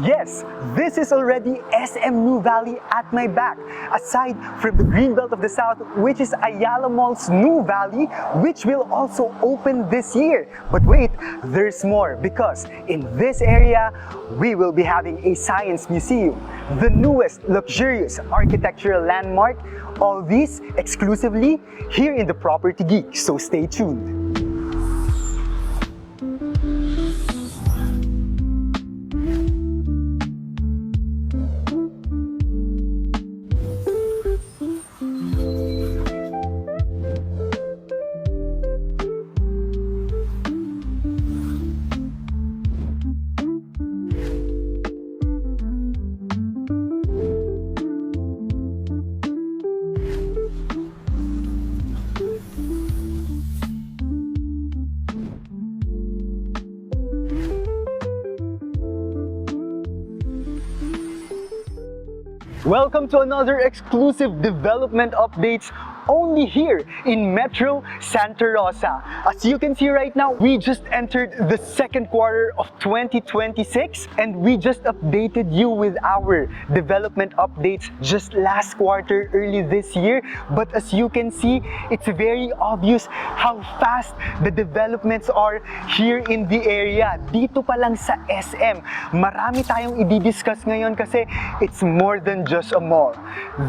Yes, this is already SM New Valley at my back. Aside from the Greenbelt of the South, which is Ayala Mall's New Valley, which will also open this year. But wait, there's more because in this area, we will be having a science museum, the newest luxurious architectural landmark. All these exclusively here in the Property Geek, so stay tuned. Welcome to another exclusive development updates only here in Metro Santa Rosa. As you can see right now, we just entered the second quarter of 2026 and we just updated you with our development updates just last quarter, early this year. But as you can see, it's very obvious how fast the developments are here in the area. Dito pa lang sa SM, marami tayong i-discuss ngayon kasi it's more than just a mall.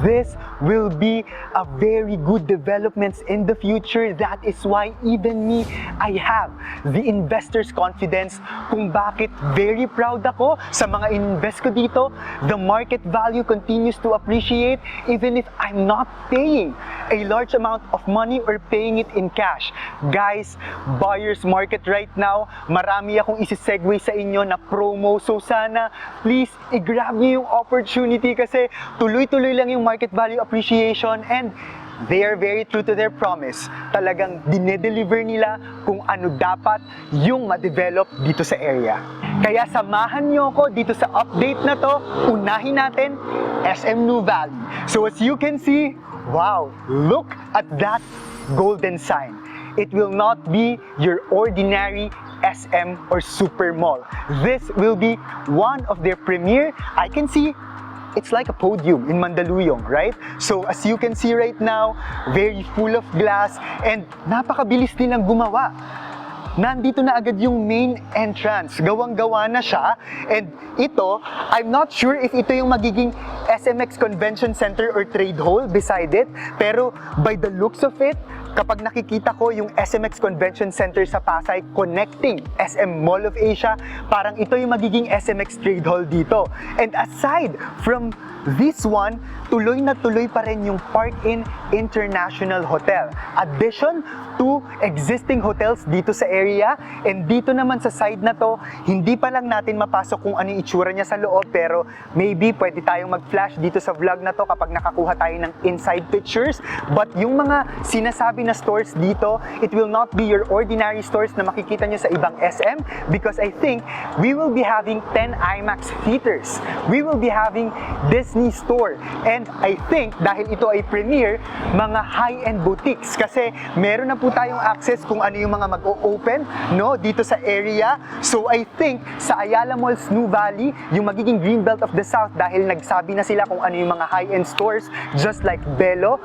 This will be a very good developments in the future. That is why even me, I have the investors' confidence kung bakit very proud ako sa mga invest ko dito. The market value continues to appreciate even if I'm not paying a large amount of money or paying it in cash. Guys, buyer's market right now, marami akong isi-segue sa inyo na promo. So sana, please, i-grab niyo yung opportunity kasi tuloy-tuloy lang yung market value appreciation and they are very true to their promise. Talagang dinedeliver nila kung ano dapat yung ma-develop dito sa area. Kaya samahan niyo ako dito sa update na to. Unahin natin SM New Valley. So as you can see, wow, look at that golden sign. It will not be your ordinary SM or super mall. This will be one of their premier. I can see it's like a podium in Mandaluyong, right? So as you can see right now, very full of glass and napakabilis nilang gumawa. Nandito na agad yung main entrance. Gawang-gawa na siya. And ito, I'm not sure if ito yung magiging SMX Convention Center or Trade Hall beside it. Pero by the looks of it, kapag nakikita ko yung SMX Convention Center sa Pasay connecting SM Mall of Asia, parang ito yung magiging SMX Trade Hall dito. And aside from this one, tuloy na tuloy pa rin yung Park Inn International Hotel. Addition to existing hotels dito sa area. And dito naman sa side na to, hindi pa lang natin mapasok kung ano yung itsura niya sa loob, pero maybe pwede tayong mag-flash dito sa vlog na to kapag nakakuha tayo ng inside pictures. But yung mga sinasabi na stores dito, it will not be your ordinary stores na makikita nyo sa ibang SM because I think we will be having 10 IMAX theaters. We will be having Disney store. And I think dahil ito ay premier, mga high-end boutiques kasi meron na po tayong access kung ano yung mga mag-o-open no, dito sa area. So I think sa Ayala Mall's New Valley, yung magiging Greenbelt of the South dahil nagsabi na sila kung ano yung mga high-end stores just like Belo,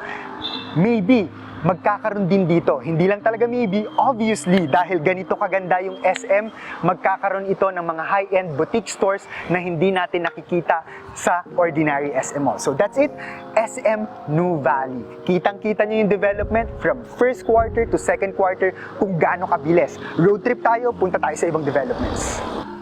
maybe magkakaroon din dito. Hindi lang talaga maybe, obviously, dahil ganito kaganda yung SM, magkakaroon ito ng mga high-end boutique stores na hindi natin nakikita sa ordinary SM mall. So that's it, SM New Valley. Kitang-kita nyo yung development from first quarter to second quarter kung gaano kabilis. Road trip tayo, punta tayo sa ibang developments.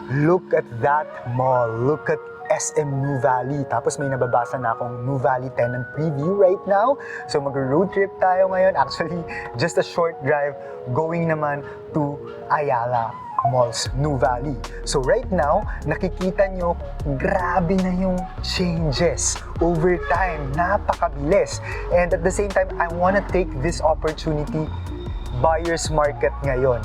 Look at that mall. Look at SM New Valley. Tapos may nababasa na akong New Valley tenant preview right now. So mag-road trip tayo ngayon. Actually, just a short drive going naman to Ayala Mall's New Valley. So right now, nakikita nyo, grabe na yung changes over time. Napakabilis. And at the same time, I wanna take this opportunity, buyer's market ngayon.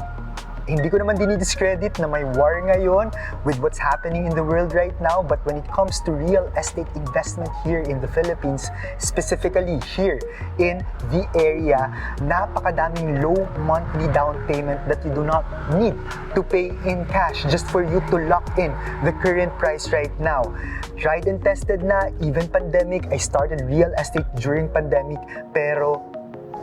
Hindi ko naman dinidiscredit na may war ngayon with what's happening in the world right now, but when it comes to real estate investment here in the Philippines, specifically here in the area, napakadaming low monthly down payment that you do not need to pay in cash just for you to lock in the current price right now. Tried and tested na, even pandemic, I started real estate during pandemic, pero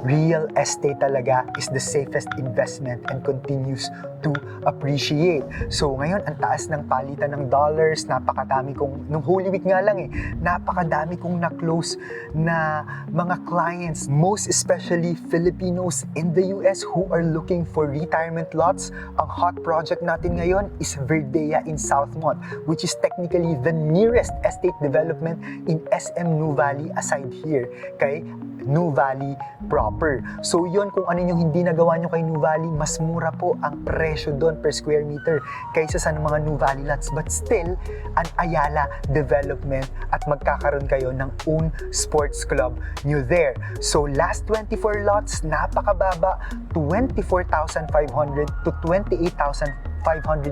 real estate talaga is the safest investment and continues to appreciate. So ngayon, ang taas ng palitan ng dollars, napakadami kong, nung Holy Week nga lang napakadami kong na-close na mga clients, most especially Filipinos in the US who are looking for retirement lots. Ang hot project natin ngayon is Verdea in Southmont, which is technically the nearest estate development in SM New Valley aside here kay New Valley proper. So yon, kung ano yung hindi nagawa nyo kay New Valley, mas mura po ang presyo doon per square meter kaysa sa mga New Valley lots, but still an Ayala development at magkakaroon kayo ng own sports club nyo there. So last 24 lots, napakababa, 24,500 to 28,500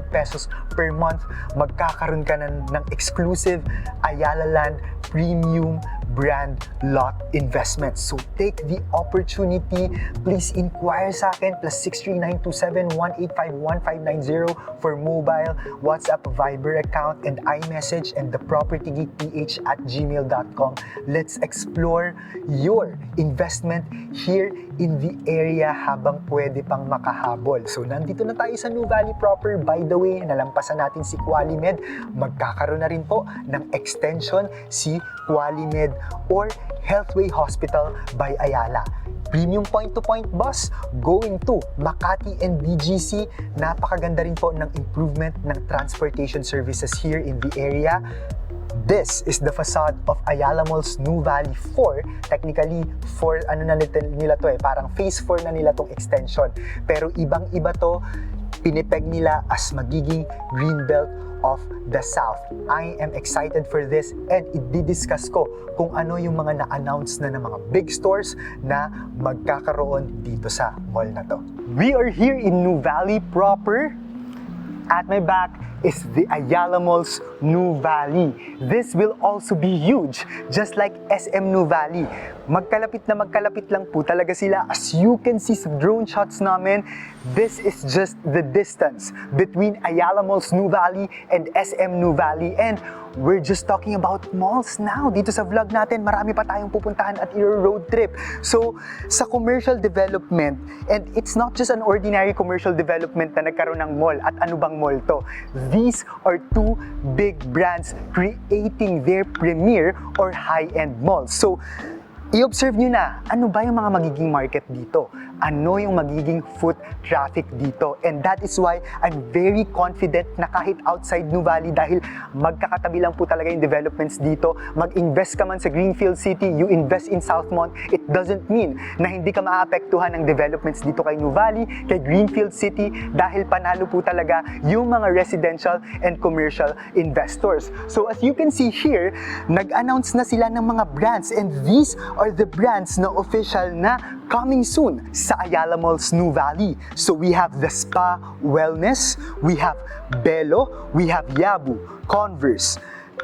pesos per month. Magkakaroon ka ng exclusive Ayala Land Premium brand lot investment. So take the opportunity. Please inquire sa akin, +63927-185-1590 for mobile, WhatsApp, Viber account, and iMessage, and the propertygeekph@gmail.com. Let's explore your investment here in the area habang pwede pang makahabol. So nandito na tayo sa New Valley proper. By the way, nalampasan natin si Qualimed. Magkakaroon na rin po ng extension si Qualimed or Healthway Hospital by Ayala. Premium point-to-point bus going to Makati and BGC. Napakaganda rin po ng improvement ng transportation services here in the area. This is the facade of Ayala Mall's New Valley 4. Technically, nila to parang phase 4 na nila tong extension. Pero ibang-iba to, pinipeg nila as magiging Greenbelt of the South. I am excited for this, and i-discuss ko kung ano yung mga na-announce na ng mga big stores na magkakaroon dito sa mall na to. We are here in New Valley proper. At my back is the Ayala Mall's New Valley. This will also be huge, just like SM New Valley. Magkalapit na magkalapit lang po talaga sila. As you can see sa drone shots namin, this is just the distance between Ayala Mall's New Valley and SM New Valley. And we're just talking about malls now. Dito sa vlog natin, marami pa tayong pupuntahan at road trip. So, sa commercial development, and it's not just an ordinary commercial development na nagkaroon ng mall. At ano bang mall to? These are two big brands creating their premier or high-end malls. So, i-observe nyo na, ano ba yung mga magiging market dito? Ano yung magiging foot traffic dito? And that is why I'm very confident na kahit outside New Valley, dahil magkakatabi lang po talaga yung developments dito, mag-invest ka man sa Greenfield City, you invest in Southmont, it doesn't mean na hindi ka maaapektuhan ng developments dito kay New Valley, kay Greenfield City, dahil panalo po talaga yung mga residential and commercial investors. So as you can see here, nag-announce na sila ng mga brands, and these are the brands na official na coming soon sa Ayala Mall's New Valley. So we have the Spa Wellness, we have Belo, we have Yabu, Converse,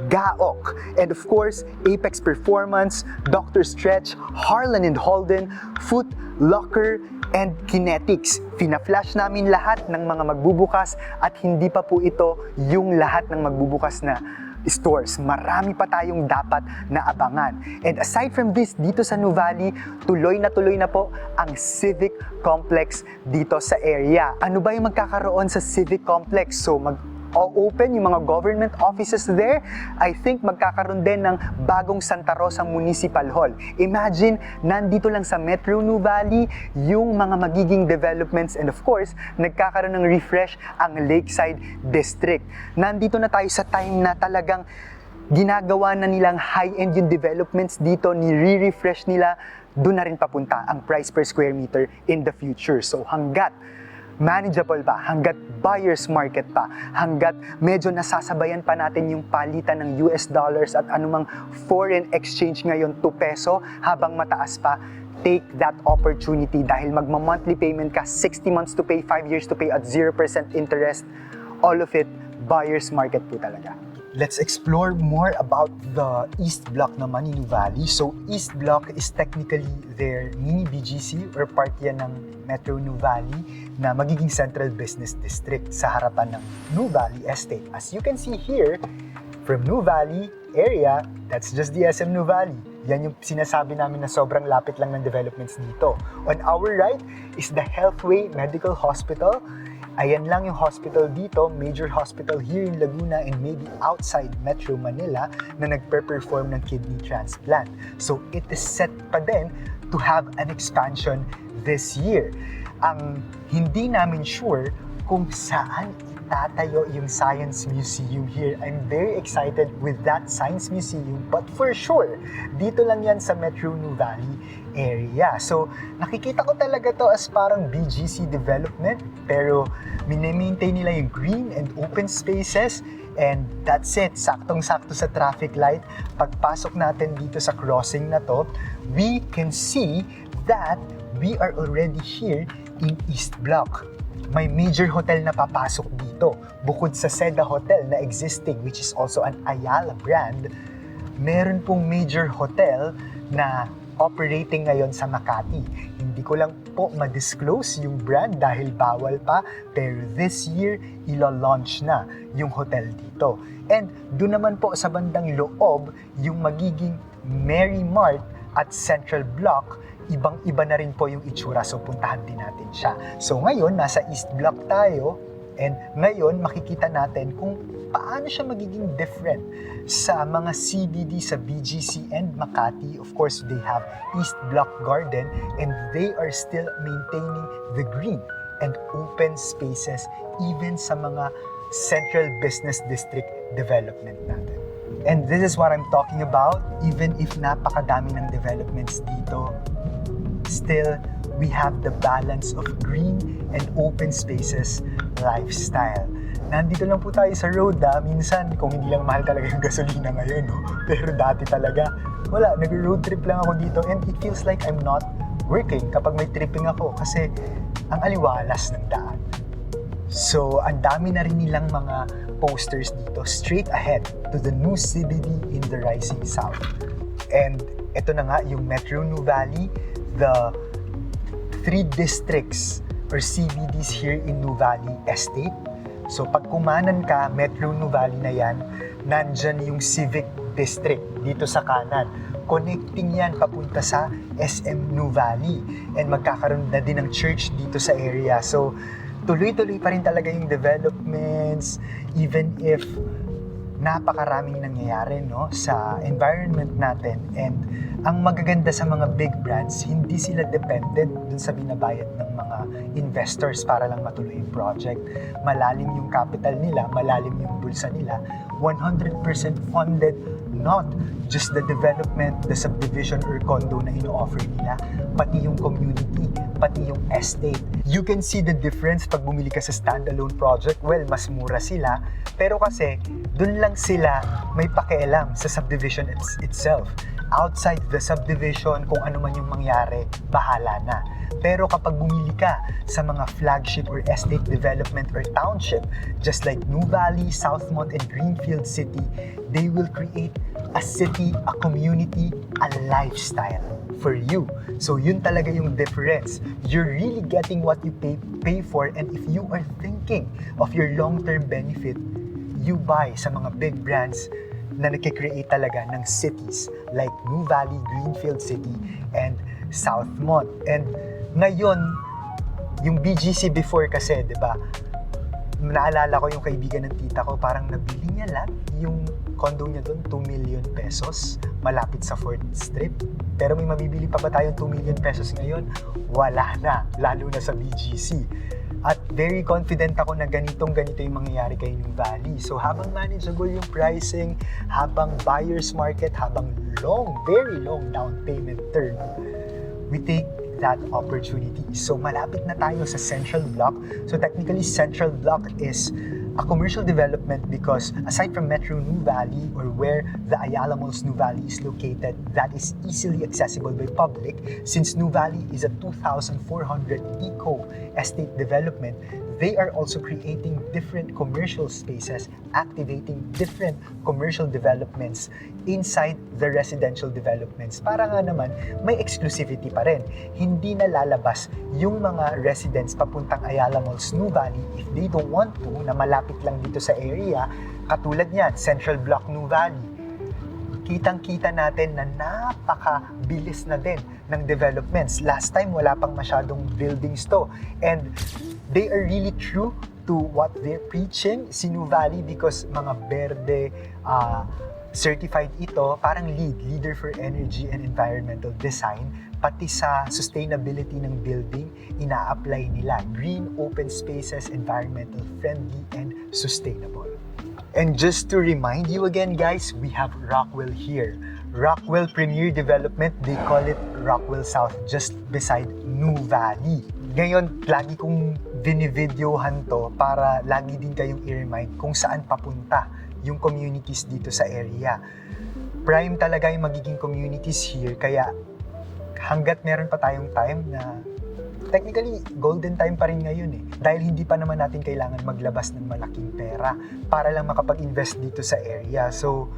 Gaok, and of course, Apex Performance, Dr. Stretch, Harlan and Holden, Foot Locker, and Kinetics. Fina-flash namin lahat ng mga magbubukas at hindi pa po ito yung lahat ng magbubukas na stores. Marami pa tayong dapat na abangan. And aside from this, dito sa New Valley, tuloy na po ang Civic Complex dito sa area. Ano ba yung magkakaroon sa Civic Complex? So open yung mga government offices there. I think magkakaroon din ng bagong Santa Rosa Municipal Hall. Imagine, nandito lang sa Metro New Valley yung mga magiging developments, and of course, nagkakaroon ng refresh ang Lakeside District. Nandito na tayo sa time na talagang ginagawa na nilang high-end yung developments dito, ni-refresh nila, doon na rin papunta ang price per square meter in the future. So hanggat manageable pa, hanggat buyer's market pa, hanggat medyo nasasabayan pa natin yung palitan ng US dollars at anumang foreign exchange ngayon to peso habang mataas pa, take that opportunity dahil magma-monthly payment ka, 60 months to pay, 5 years to pay at 0% interest, all of it, buyer's market po talaga. Let's explore more about the East Block naman in Nuvali. So, East Block is technically their mini BGC or part yan ng Metro Nuvali na magiging Central Business District sa harapan ng Nuvali Estate. As you can see here, from Nuvali area, that's just the SM Nuvali. Yan yung sinasabi namin na sobrang lapit lang ng developments dito. On our right is the Healthway Medical Hospital. Ayan lang yung hospital dito, major hospital here in Laguna and maybe outside Metro Manila na nagpe-perform ng kidney transplant. So it is set pa din to have an expansion this year. Ang hindi namin sure kung saan itatayo yung Science Museum here. I'm very excited with that Science Museum, but for sure, dito lang yan sa Metro Nuvali area. So, nakikita ko talaga to as parang BGC development, pero mini-maintain nila yung green and open spaces, and that's it. Saktong-sakto sa traffic light. Pagpasok natin dito sa crossing na to, we can see that we are already here in East Block. May major hotel na papasok dito. Bukod sa Seda Hotel na existing, which is also an Ayala brand, meron pong major hotel na operating ngayon sa Makati. Hindi ko lang po ma-disclose yung brand dahil bawal pa, pero this year, ilo-launch na yung hotel dito. And doon naman po sa bandang loob, yung magiging Mary Mart at Central Block, ibang-iba na rin po yung itsura, so puntahan din natin siya. So ngayon, nasa East Block tayo, and ngayon makikita natin kung paano siya magiging different sa mga CBD sa BGC and Makati. Of course, they have East Block Garden and they are still maintaining the green and open spaces even sa mga Central Business District development natin. And this is what I'm talking about. Even if napakadami ng developments dito, still, we have the balance of green and open spaces lifestyle. Nandito lang po tayo sa road minsan kung hindi lang mahal talaga yung gasolina ngayon, no? Pero dati talaga, wala, nag-road trip lang ako dito and it feels like I'm not working kapag may tripping ako kasi ang aliwalas ng daan. So, ang dami na rin nilang mga posters dito, straight ahead to the new CBD in the Rising South. And ito na nga yung Metro Nuvali, the 3 districts or CBDs here in Nuvali Estate. So pag kumanan ka, Metro Nuvali na yan, nandyan yung Civic District dito sa kanan. Connecting yan papunta sa SM Nuvali and magkakaroon na din ng church dito sa area. So tuloy-tuloy pa rin talaga yung developments even if napakaraming nangyayari, no, sa environment natin. And ang magaganda sa mga big brands, hindi sila dependent dun sa binabayad ng mga investors para lang matuloy yung project. Malalim yung capital nila, malalim yung bulsa nila, 100% funded, not just the development, the subdivision or condo na ino-offer nila, pati yung community, pati yung estate. You can see the difference pag bumili ka sa standalone project. Well, mas mura sila, pero kasi dun lang sila may pakialam sa subdivision itself. Outside the subdivision, kung ano man yung mangyari, bahala na. Pero kapag bumili ka sa mga flagship or estate development or township, just like Nuvali, Southmont, and Greenfield City, they will create a city, a community, a lifestyle for you. So yun talaga yung difference. You're really getting what you pay for, and if you are thinking of your long-term benefit, you buy sa mga big brands na nagkikreate talaga ng cities like Nuvali, Greenfield City, and Southmont. And ngayon, yung BGC before kasi, di ba, naalala ko yung kaibigan ng tita ko, parang nabili niya lang yung condo niya doon, 2 million pesos, malapit sa 4th Strip. Pero may mabibili pa ba tayong 2 million pesos ngayon? Wala na, lalo na sa BGC. At very confident ako na ganito yung mangyayari kay Nuvali. So habang manageable yung pricing, habang buyer's market, habang long, very long down payment term, we take that opportunity. So malapit na tayo sa Central Block. So technically, Central Block is a commercial development because aside from Metro Nuvali or where the Ayala Malls Nuvali is located, that is easily accessible by public. Since Nuvali is a 2,400 eco estate development, they are also creating different commercial spaces, activating different commercial developments inside the residential developments para nga naman may exclusivity pa rin. Hindi na lalabas yung mga residents papuntang Ayala Malls Nuvali if they don't want to, na malapit lang dito sa area, katulad niyan, Central Block Nuvali. Kitang-kita natin na napakabilis na din ng developments. Last time, wala pang masyadong buildings to. And they are really true to what they're preaching, si Nuvali, because mga berde certified ito, parang leader for energy and environmental design, pati sa sustainability ng building, ina-apply nila. Green, open spaces, environmental friendly, and sustainable. And just to remind you again guys, we have Rockwell here. Rockwell Premier Development, they call it Rockwell South, just beside Nuvali. Ngayon, lagi kong binivideohan to para lagi din kayong i-remind kung saan papunta yung communities dito sa area. Prime talaga yung magiging communities here, kaya hanggat meron pa tayong time na technically, golden time pa rin ngayon eh. Dahil hindi pa naman natin kailangan maglabas ng malaking pera para lang makapag-invest dito sa area. So,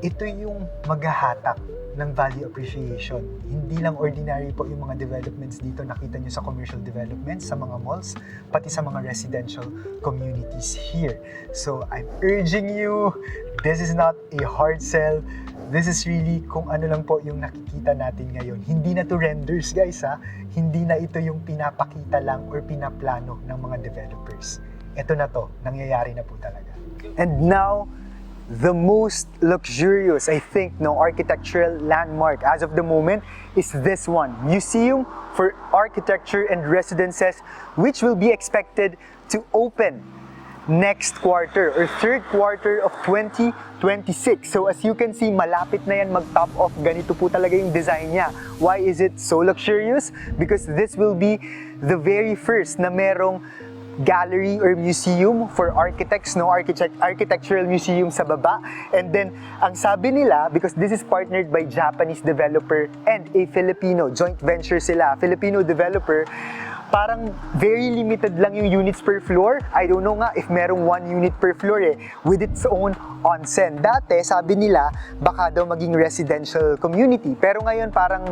ito yung maghahatak ng value appreciation. Hindi lang ordinary po yung mga developments dito. Nakita nyo sa commercial developments, sa mga malls, pati sa mga residential communities here. So, I'm urging you, this is not a hard sell. This is really kung ano lang po yung nakikita natin ngayon. Hindi na to renders guys ha. Hindi na ito yung pinapakita lang or pinaplano ng mga developers. Ito na to, nangyayari na po talaga. And now, the most luxurious, I think, architectural landmark as of the moment is this one, Museum for Architecture and Residences, which will be expected to open next quarter or third quarter of 2026. So as you can see, malapit na yan mag-top off. Ganito po talaga yung design niya. Why is it so luxurious? Because this will be the very first na merong gallery or museum for architects, architectural museum sa baba. And then, ang sabi nila, because this is partnered by Japanese developer and a Filipino, joint venture sila, Filipino developer, parang very limited lang yung units per floor. I don't know nga if merong 1 unit per floor with its own onsen. Dati, sabi nila, baka daw maging residential community. Pero ngayon, parang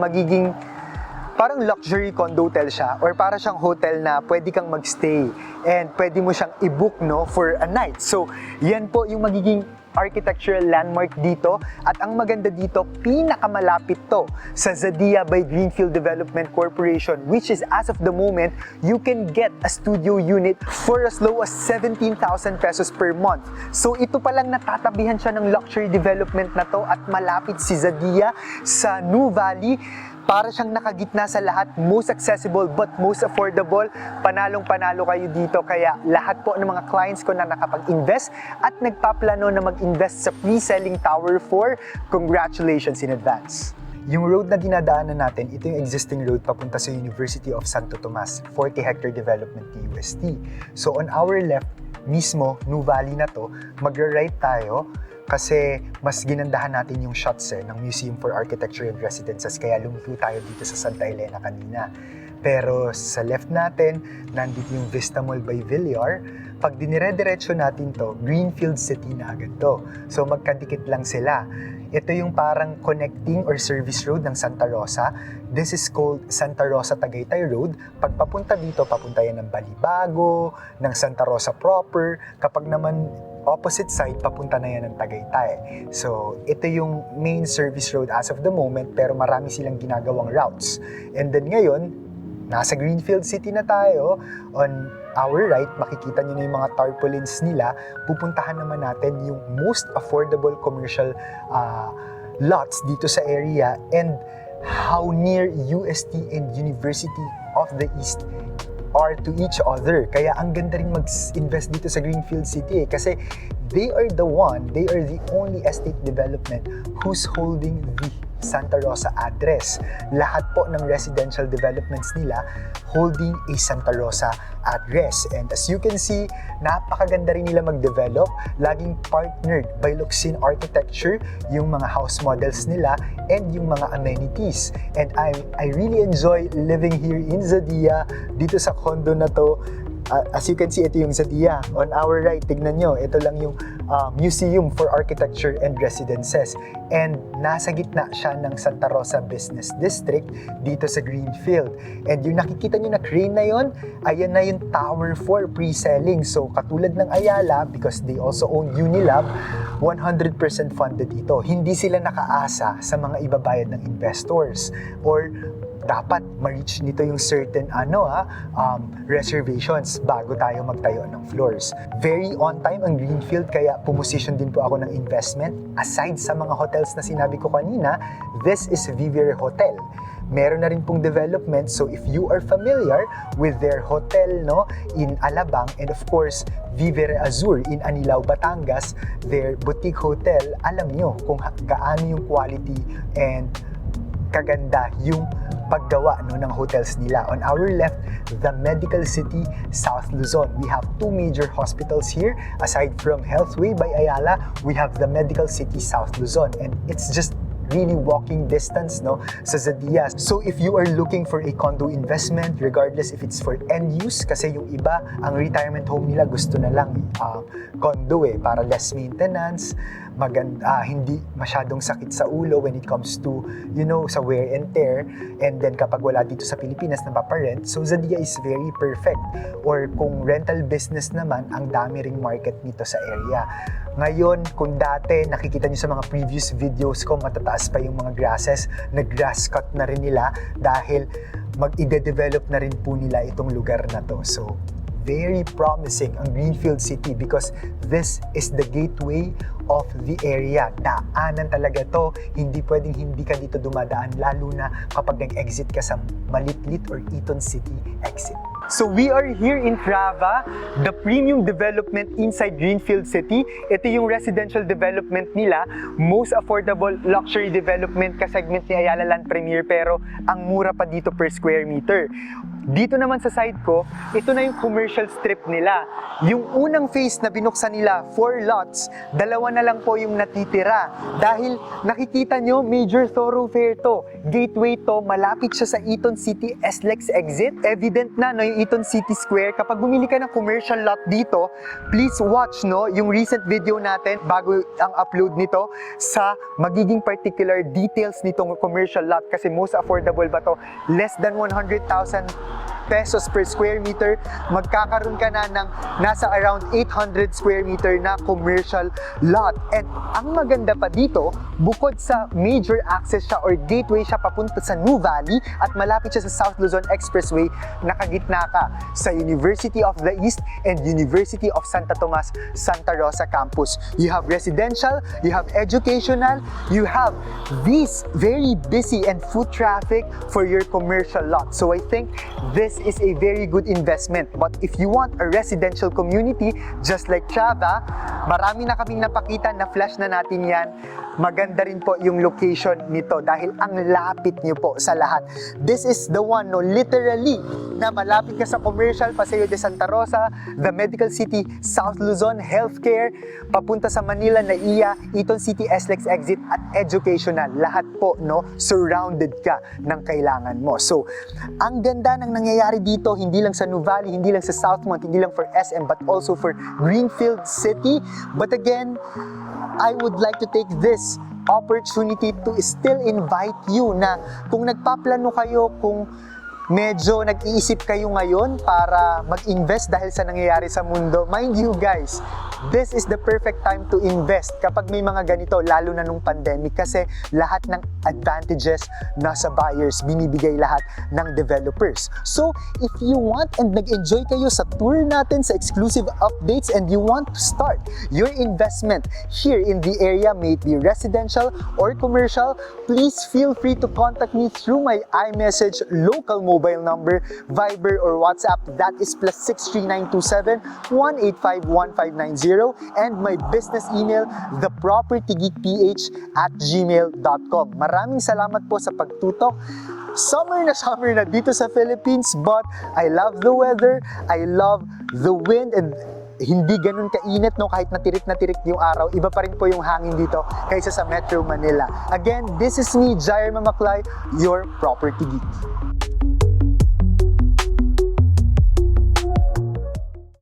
luxury condo hotel siya or para siyang hotel na pwede kang magstay and pwede mo siyang i-book for a night. So, yan po yung magiging architectural landmark dito. At ang maganda dito, pinakamalapit to sa Zadia by Greenfield Development Corporation, which is as of the moment, you can get a studio unit for as low as 17,000 pesos per month. So ito palang natatabihan siya ng luxury development na to at malapit si Zadia sa Nuvali. Para siyang nakagitna sa lahat, most accessible but most affordable. Panalong-panalo kayo dito, kaya lahat po ng mga clients ko na nakapag-invest at nagpaplano na mag-invest sa pre-selling Tower 4, congratulations in advance. Yung road na dinadaanan natin, ito yung existing road papunta sa University of Santo Tomas, 40-hectare development UST. So on our left, mismo, Nuvali na to, magra-right tayo, kasi mas ginandahan natin yung shots ng Museum for Architecture and Residences, kaya lumiko tayo dito sa Santa Elena kanina. Pero sa left natin, nandito yung Vista Mall by Villar. Pag dinire-diretso natin to, Greenfield City na agad to. So magkadikit lang sila. Ito yung parang connecting or service road ng Santa Rosa. This is called Santa Rosa Tagaytay Road. Pag papunta dito, papunta yan ng Balibago, ng Santa Rosa proper. Kapag naman opposite side, papunta na yan ng Tagaytay. So, ito yung main service road as of the moment, pero marami silang ginagawang routes. And then ngayon, nasa Greenfield City na tayo. On our right, makikita nyo na yung mga tarpaulins nila. Pupuntahan naman natin yung most affordable commercial lots dito sa area and how near UST and University of the East are to each other. Kaya ang ganda rin mag-invest dito sa Greenfield City kasi they are the only estate development who's holding the Santa Rosa address. Lahat po ng residential developments nila holding a Santa Rosa address. And as you can see, napakaganda rin nila mag-develop. Laging partnered by Luxin Architecture yung mga house models nila and yung mga amenities. And I really enjoy living here in Zadia, dito sa condo na to. As you can see, ito yung Zadia. On our right, tignan nyo, ito lang yung Museum for Architecture and Residences. And nasa gitna siya ng Santa Rosa Business District dito sa Greenfield. And yung nakikita nyo na crane na yon, ayan na yung Tower 4 pre-selling. So katulad ng Ayala, because they also own Unilab, 100% funded ito. Hindi sila nakaasa sa mga ibabayad ng investors or dapat ma-reach nito yung certain reservations bago tayo magtayo ng floors. Very on time ang Greenfield, kaya pumosisyon din po ako ng investment. Aside sa mga hotels na sinabi ko kanina, this is Vivere Hotel. Meron na rin pong development, so if you are familiar with their hotel in Alabang and of course Vivere Azur in Anilao, Batangas, their boutique hotel, alam nyo kung gaano yung quality and kaganda yung paggawa ng hotels nila. On our left, the Medical City South Luzon. We have two major hospitals here. Aside from Healthway by Ayala, we have the Medical City South Luzon, and it's just really walking distance sa Zadia. So if you are looking for a condo investment, regardless if it's for end use, kasi yung iba, ang retirement home nila gusto na lang condo para less maintenance, hindi masyadong sakit sa ulo when it comes to, sa wear and tear, and then kapag wala dito sa Pilipinas na paparent, so Zadia is very perfect. Or kung rental business naman, ang dami ring market nito sa area. Ngayon, kung dati nakikita nyo sa mga previous videos ko, matataas pa yung mga grasses, nag-grass cut na rin nila dahil mag-ide-develop na rin po nila itong lugar na to. So, very promising ang Greenfield City because this is the gateway of the area. Daanan talaga to. Hindi pwedeng hindi ka dito dumadaan, lalo na kapag nag-exit ka sa Malitlit or Eton City exit. So we are here in Trava, the premium development inside Greenfield City. Ito yung residential development nila, most affordable luxury development ka-segment ni Ayala Land Premier, pero ang mura pa dito per square meter. Dito naman sa side ko, ito na yung commercial strip nila. Yung unang phase na binuksan nila, 4 lots, 2 na lang po yung natitira. Dahil nakikita nyo, major thoroughfare to. Gateway to, malapit siya sa Eton City SLEX exit. Evident na yung Eton City Square. Kapag bumili ka ng commercial lot dito, please watch yung recent video natin bago ang upload nito sa magiging particular details nitong commercial lot kasi most affordable ba to? Less than 100,000 pesos per square meter, magkakaroon ka na ng nasa around 800 square meter na commercial lot. And ang maganda pa dito, bukod sa major access siya or gateway siya papunta sa New Valley at malapit siya sa South Luzon Expressway, nakagitna ka sa University of the East and University of Santa Tomas, Santa Rosa campus. You have residential, you have educational, you have these very busy and foot traffic for your commercial lot. So I think this is a very good investment. But if you want a residential community, just like Trava, marami na kaming napakita na flash na natin yan. Maganda rin po yung location nito dahil ang lapit nyo po sa lahat. This is the one, literally, na malapit ka sa commercial, Paseo de Santa Rosa, the Medical City, South Luzon, Healthcare, papunta sa Manila, NAIA, Eton City, SLEX exit, at educational. Lahat po, surrounded ka ng kailangan mo. So, ang ganda ng nangyayari dito, hindi lang sa New Valley, hindi lang sa Southmont, hindi lang for SM, but also for Greenfield City. But again, I would like to take this opportunity to still invite you na kung nagpaplano kayo, kung medyo nag-iisip kayo ngayon para mag-invest dahil sa nangyayari sa mundo, mind you guys, this is the perfect time to invest kapag may mga ganito, lalo na nung pandemic kasi lahat ng advantages nasa buyers, binibigay lahat ng developers. So, if you want and nag-enjoy kayo sa tour natin, sa exclusive updates, and you want to start your investment here in the area, may it be residential or commercial, please feel free to contact me through my iMessage local mobile number, Viber or WhatsApp. That is +63927 185 1590. and my business email, thepropertygeekph@gmail.com. Maraming salamat po sa pagtutok. Summer na dito sa Philippines, but I love the weather, I love the wind, and hindi ganun kainit, no? Kahit na tirik yung araw, iba pa rin po yung hangin dito kaysa sa Metro Manila. Again, this is me, Jair Mamaklay, your property geek.